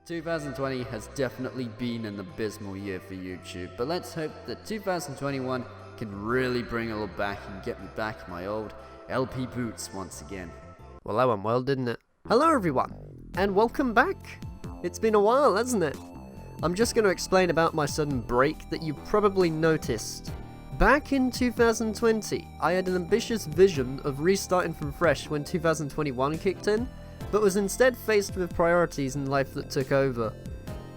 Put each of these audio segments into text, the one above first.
2020 has definitely been an abysmal year for YouTube, but let's hope that 2021 can really bring it all back and get me back in my old LP boots once again. Well, that went well, didn't it? Hello everyone, and welcome back. It's been a while, hasn't it? I'm just going to explain about my sudden break that you probably noticed. Back in 2020, I had an ambitious vision of restarting from fresh when 2021 kicked in, but was instead faced with priorities in life that took over.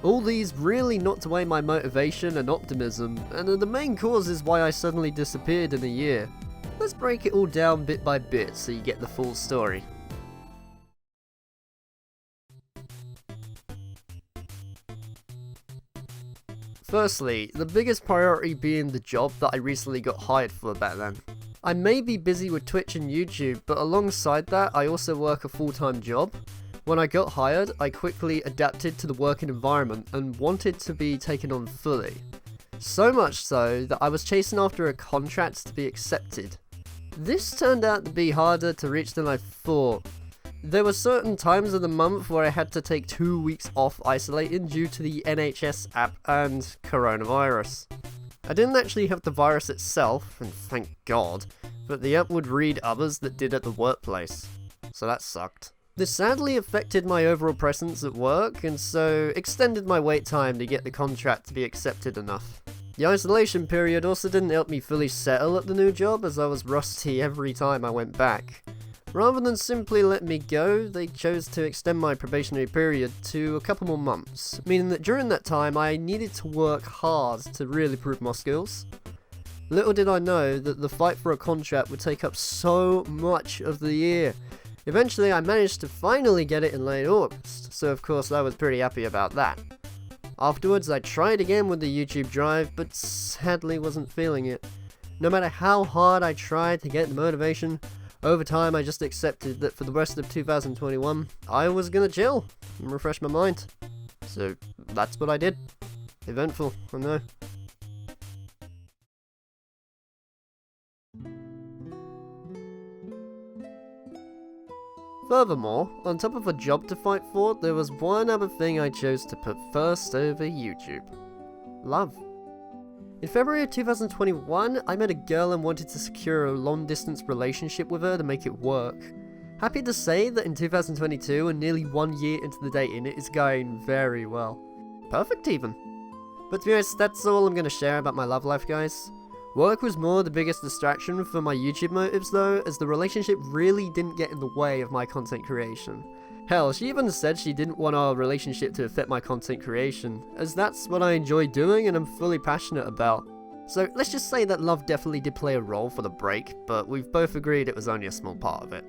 All these really knocked away my motivation and optimism, and are the main causes why I suddenly disappeared in a year. Let's break it all down bit by bit so you get the full story. Firstly, the biggest priority being the job that I recently got hired for back then. I may be busy with Twitch and YouTube, but alongside that I also work a full-time job. When I got hired, I quickly adapted to the working environment and wanted to be taken on fully. So much so that I was chasing after a contract to be accepted. This turned out to be harder to reach than I thought. There were certain times of the month where I had to take 2 weeks off isolating due to the NHS app and coronavirus. I didn't actually have the virus itself, and thank God, but the app would read others that did at the workplace. So that sucked. This sadly affected my overall presence at work, and so extended my wait time to get the contract to be accepted enough. The isolation period also didn't help me fully settle at the new job, as I was rusty every time I went back. Rather than simply let me go, they chose to extend my probationary period to a couple more months, meaning that during that time I needed to work hard to really prove my skills. Little did I know that the fight for a contract would take up so much of the year. Eventually I managed to finally get it in late August, so of course I was pretty happy about that. Afterwards I tried again with the YouTube drive, but sadly wasn't feeling it. No matter how hard I tried to get the motivation, over time I just accepted that for the rest of 2021, I was gonna chill and refresh my mind. So that's what I did. Eventful, I know. Furthermore, on top of a job to fight for, there was one other thing I chose to put first over YouTube. Love. In February of 2021, I met a girl and wanted to secure a long-distance relationship with her to make it work. Happy to say that in 2022, and nearly 1 year into the dating, it is going very well. Perfect even. But to be honest, that's all I'm going to share about my love life, guys. Work was more the biggest distraction for my YouTube motives though, as the relationship really didn't get in the way of my content creation. Hell, she even said she didn't want our relationship to affect my content creation, as that's what I enjoy doing and I'm fully passionate about. So let's just say that love definitely did play a role for the break, but we've both agreed it was only a small part of it.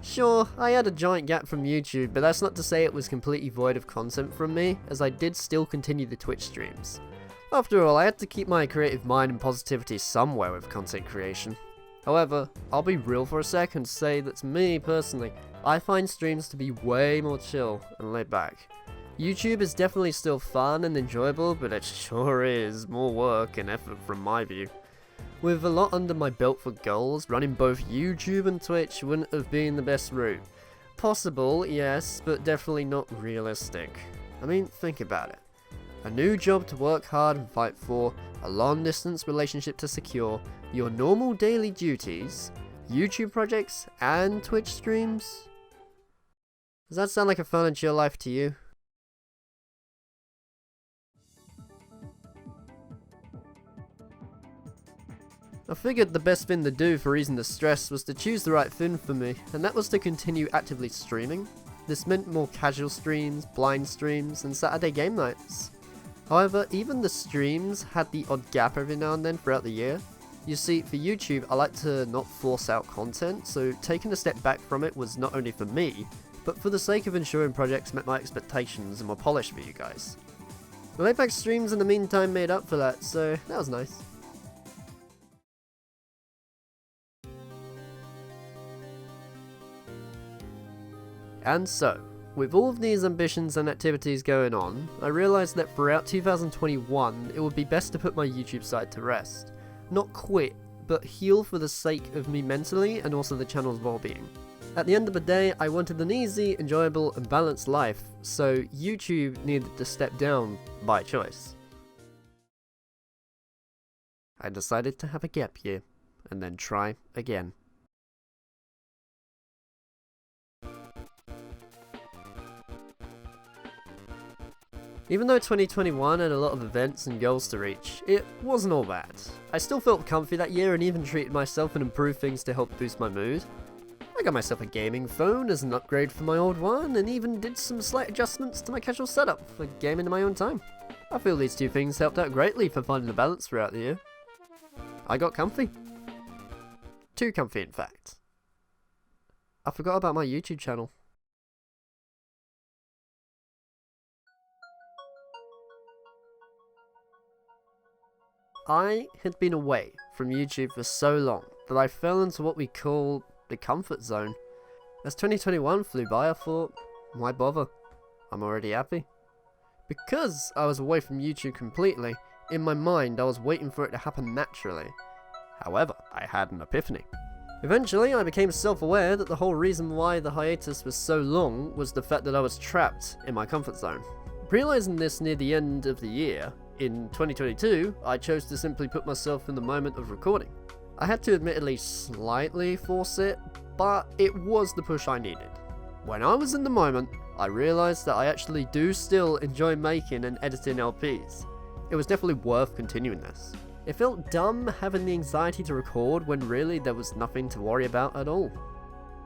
Sure, I had a giant gap from YouTube, but that's not to say it was completely void of content from me, as I did still continue the Twitch streams. After all, I had to keep my creative mind and positivity somewhere with content creation. However, I'll be real for a sec and say that to me personally, I find streams to be way more chill and laid back. YouTube is definitely still fun and enjoyable, but it sure is more work and effort from my view. With a lot under my belt for goals, running both YouTube and Twitch wouldn't have been the best route. Possible, yes, but definitely not realistic. I mean, think about it. A new job to work hard and fight for, a long-distance relationship to secure, your normal daily duties, YouTube projects, and Twitch streams? Does that sound like a fun and chill life to you? I figured the best thing to do for easing the stress was to choose the right thing for me, and that was to continue actively streaming. This meant more casual streams, blind streams, and Saturday game nights. However, even the streams had the odd gap every now and then throughout the year. You see, for YouTube, I like to not force out content, so taking a step back from it was not only for me, but for the sake of ensuring projects met my expectations and were polished for you guys. The laid-back streams in the meantime made up for that, so that was nice. And so, with all of these ambitions and activities going on, I realised that throughout 2021 it would be best to put my YouTube side to rest. Not quit, but heal for the sake of me mentally and also the channel's well-being. At the end of the day, I wanted an easy, enjoyable, and balanced life, so YouTube needed to step down by choice. I decided to have a gap year, and then try again. Even though 2021 had a lot of events and goals to reach, it wasn't all bad. I still felt comfy that year and even treated myself and improved things to help boost my mood. I got myself a gaming phone as an upgrade from my old one, and even did some slight adjustments to my casual setup for gaming in my own time. I feel these two things helped out greatly for finding a balance throughout the year. I got comfy. Too comfy, in fact. I forgot about my YouTube channel. I had been away from YouTube for so long that I fell into what we call the comfort zone. As 2021 flew by, I thought, why bother? I'm already happy. Because I was away from YouTube completely, in my mind I was waiting for it to happen naturally. However, I had an epiphany. Eventually, I became self-aware that the whole reason why the hiatus was so long was the fact that I was trapped in my comfort zone. Realizing this near the end of the year, in 2022, I chose to simply put myself in the moment of recording. I had to admittedly slightly force it, but it was the push I needed. When I was in the moment, I realized that I actually do still enjoy making and editing LPs. It was definitely worth continuing this. It felt dumb having the anxiety to record when really there was nothing to worry about at all.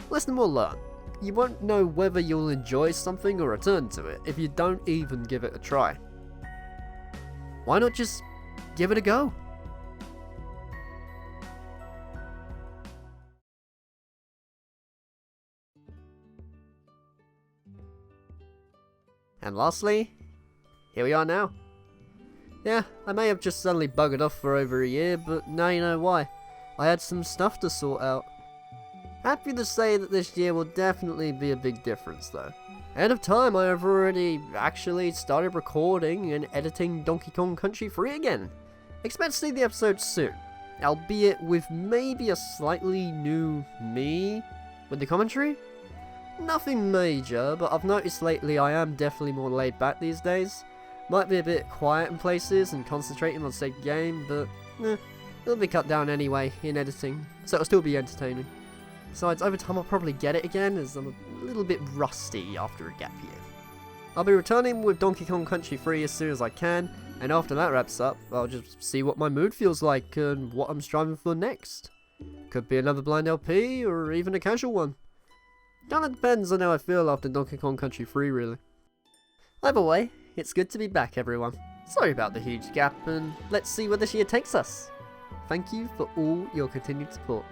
Lesson we'll learn. You won't know whether you'll enjoy something or return to it if you don't even give it a try. Why not just give it a go? And lastly, here we are now. Yeah, I may have just suddenly buggered off for over a year, but now you know why. I had some stuff to sort out. Happy to say that this year will definitely be a big difference though. Ahead of time, I have already actually started recording and editing Donkey Kong Country 3 again. Expect to see the episode soon, albeit with maybe a slightly new me with the commentary. Nothing major, but I've noticed lately I am definitely more laid back these days. Might be a bit quiet in places and concentrating on said game, but it'll be cut down anyway in editing, so it'll still be entertaining. Besides, over time I'll probably get it again, as I'm a little bit rusty after a gap year. I'll be returning with Donkey Kong Country 3 as soon as I can, and after that wraps up, I'll just see what my mood feels like and what I'm striving for next. Could be another blind LP, or even a casual one. Kinda depends on how I feel after Donkey Kong Country 3 really. Either way, it's good to be back everyone. Sorry about the huge gap, and let's see where this year takes us. Thank you for all your continued support.